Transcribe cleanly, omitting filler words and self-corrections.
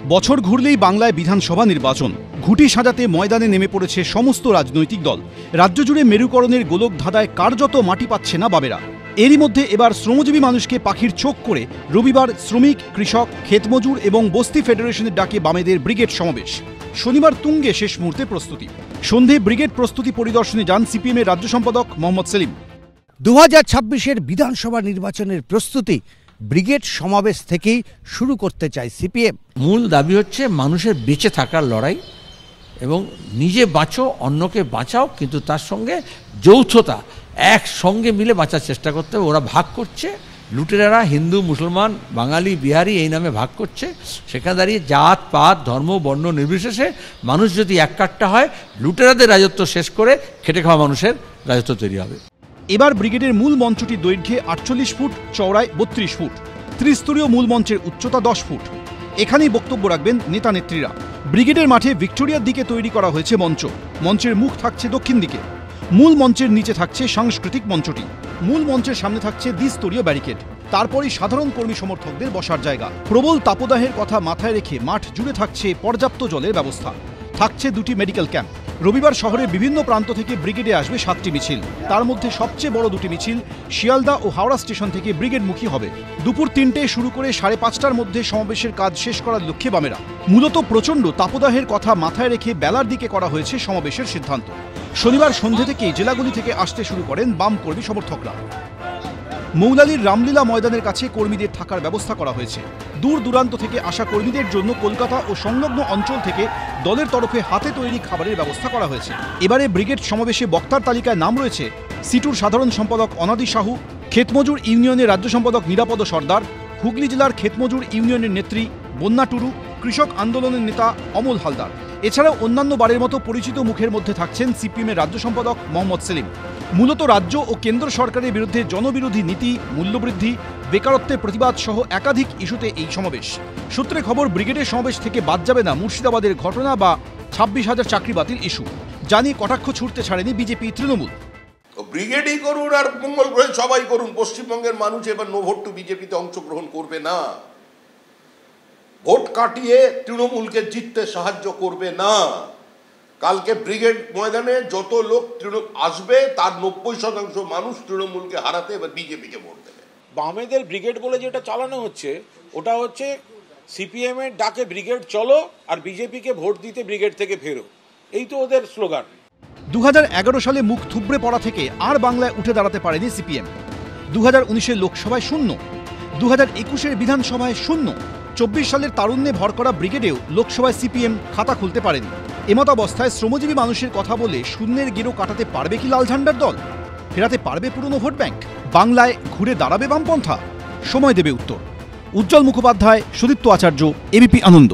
বছর ঘুরলেই বাংলায় বিধানসভা নির্বাচন। ঘুঁটি সাজাতে ময়দানে নেমে পড়েছে সমস্ত রাজনৈতিক দল। রাজ্য জুড়ে মেরুকরণের গোলক ধাঁধায় কার্যত মাটি পাচ্ছে না বামেরা। এরই মধ্যে এবার শ্রমজীবী মানুষকে পাখির চোখ করে রবিবার শ্রমিক, কৃষক, ক্ষেতমজুর এবং বস্তি ফেডারেশনের ডাকে বামেদের ব্রিগেড সমাবেশ। শনিবার তুঙ্গে শেষ মুহূর্তে প্রস্তুতি। সন্ধে ব্রিগেড প্রস্তুতি পরিদর্শনে যান সিপিএমের রাজ্য সম্পাদক মোহাম্মদ সেলিম। 2026-এর বিধানসভা নির্বাচনের প্রস্তুতি ব্রিগেড সমাবেশ থেকেই শুরু করতে চায় সিপিএম। মূল দাবি হচ্ছে মানুষের বেঁচে থাকার লড়াই এবং নিজে বাঁচো, অন্যকে বাঁচাও, কিন্তু তার সঙ্গে যৌথতা, একসঙ্গে মিলে বাঁচার চেষ্টা করতে হবে। ওরা ভাগ করছে, লুটেরারা হিন্দু, মুসলমান, বাঙালি, বিহারি এই নামে ভাগ করছে। সেখানে দাঁড়িয়ে জাত পাত, ধর্ম, বর্ণ নির্বিশেষে মানুষ যদি এককাট্টা হয়, লুটেরাদের রাজত্ব শেষ করে খেটে খাওয়া মানুষের রাজত্ব তৈরি হবে। এবার ব্রিগেডের মূল মঞ্চটির দৈর্ঘ্যে 48 ফুট, চওড়ায় 32 ফুট, ত্রিস্তরীয় মূল মঞ্চের উচ্চতা 10 ফুট। এখানেই বক্তব্য রাখবেন নেতা নেত্রীরা। ব্রিগেডের মাঠে ভিক্টোরিয়ার দিকে তৈরি করা হয়েছে মঞ্চ। মঞ্চের মুখ থাকছে দক্ষিণ দিকে। মূল মঞ্চের নিচে থাকছে সাংস্কৃতিক মঞ্চটি। মূল মঞ্চের সামনে থাকছে দ্বিস্তরীয় ব্যারিকেড। তারপরই সাধারণ কর্মী সমর্থকদের বসার জায়গা। প্রবল তাপদাহের কথা মাথায় রেখে মাঠ জুড়ে থাকছে পর্যাপ্ত জলের ব্যবস্থা। থাকছে দুটি মেডিকেল ক্যাম্প। রবিবার শহরের বিভিন্ন প্রান্ত থেকে ব্রিগেডে আসবে 7টি মিছিল। তার মধ্যে সবচেয়ে বড় দুটি মিছিল শিয়ালদা ও হাওড়া স্টেশন থেকে ব্রিগেডমুখী হবে। দুপুর 3টে শুরু করে 5:30টার মধ্যে সমাবেশের কাজ শেষ করার লক্ষ্যে বামেরা। মূলত প্রচণ্ড তাপদাহের কথা মাথায় রেখে বেলার দিকে করা হয়েছে সমাবেশের সিদ্ধান্ত। শনিবার সন্ধ্যে থেকেই জেলাগুলি থেকে আসতে শুরু করেন বাম কর্মী সমর্থকরা। মৌলালির রামলীলা ময়দানের কাছে কর্মীদের থাকার ব্যবস্থা করা হয়েছে। দূর দূরান্ত থেকে আসা কর্মীদের জন্য কলকাতা ও সংলগ্ন অঞ্চল থেকে দলের তরফে হাতে তৈরি খাবারের ব্যবস্থা করা হয়েছে। এবারে ব্রিগেড সমাবেশে বক্তার তালিকায় নাম রয়েছে সিটুর সাধারণ সম্পাদক অনাদি সাহু, ক্ষেতমজুর ইউনিয়নের রাজ্য সম্পাদক নিরাপদ সর্দার, হুগলি জেলার ক্ষেতমজুর ইউনিয়নের নেত্রী বন্যা টুডু, কৃষক আন্দোলনের নেতা অমল হালদার। এছাড়াও অন্যান্য বারের মতো পরিচিত মুখের মধ্যে থাকছেন সিপিএমের রাজ্য সম্পাদক মোহাম্মদ সেলিম। মূলত রাজ্য ও কেন্দ্র সরকারের বিরুদ্ধে জনবিরোধী নীতি, মূল্যবৃদ্ধি, বেকারত্বের প্রতিবাদ সহ একাধিক ইস্যুতে এই সমাবেশ। সূত্রে খবর, ব্রিগেডের সমাবেশ থেকে বাদ যাবে না মুর্শিদাবাদের ঘটনা বা 26,000 চাকরি বাতিল ইস্যু। জানিয়ে কটাক্ষ ছুটতে ছাড়েনি বিজেপি, তৃণমূল। ব্রিগেডই করুন আর মঙ্গল গ্রহে সবাই করুন, পশ্চিমবঙ্গের মানুষ এবার নো ভোট টু বিজেপিতে অংশগ্রহণ করবে না। ভোট কাটিয়ে তৃণমূলকে জিততে সাহায্য করবে না। কালকে ব্রিগেড ময়দানে যত লোক আসবে তার 90% মানুষ তৃণমূলকে হারাতে এবার বিজেপিকে ভোট দেবে। বামেদের ব্রিগেড বলে যেটা চালানো হচ্ছে, ওটা হচ্ছে সিপিএম এর ডাকে ব্রিগেড চলো আর বিজেপিকে ভোট দিতে ব্রিগেড থেকে ফেরো, এই তো ওদের স্লোগান। 2011 সালে মুখ থুবড়ে পড়া থেকে আর বাংলায় উঠে দাঁড়াতে পারেনি সিপিএম। 2019-এর লোকসভায় শূন্য, 2021-এর বিধানসভায় শূন্য, 24 সালের তারুণ্যে ভর করা ব্রিগেডেও লোকসভায় সিপিএম খাতা খুলতে পারেনি। এমতাবস্থায় শ্রমজীবী মানুষের কথা বলে শূন্যের গেরো কাটাতে পারবে কি লাল ঝান্ডার দল? ফেরাতে পারবে পুরনো ভোট ব্যাংক? বাংলায় ঘুরে দাঁড়াবে বামপন্থা? সময় দেবে উত্তর। উজ্জ্বল মুখোপাধ্যায়, সুদীপ্ত আচার্য, এবিপি আনন্দ।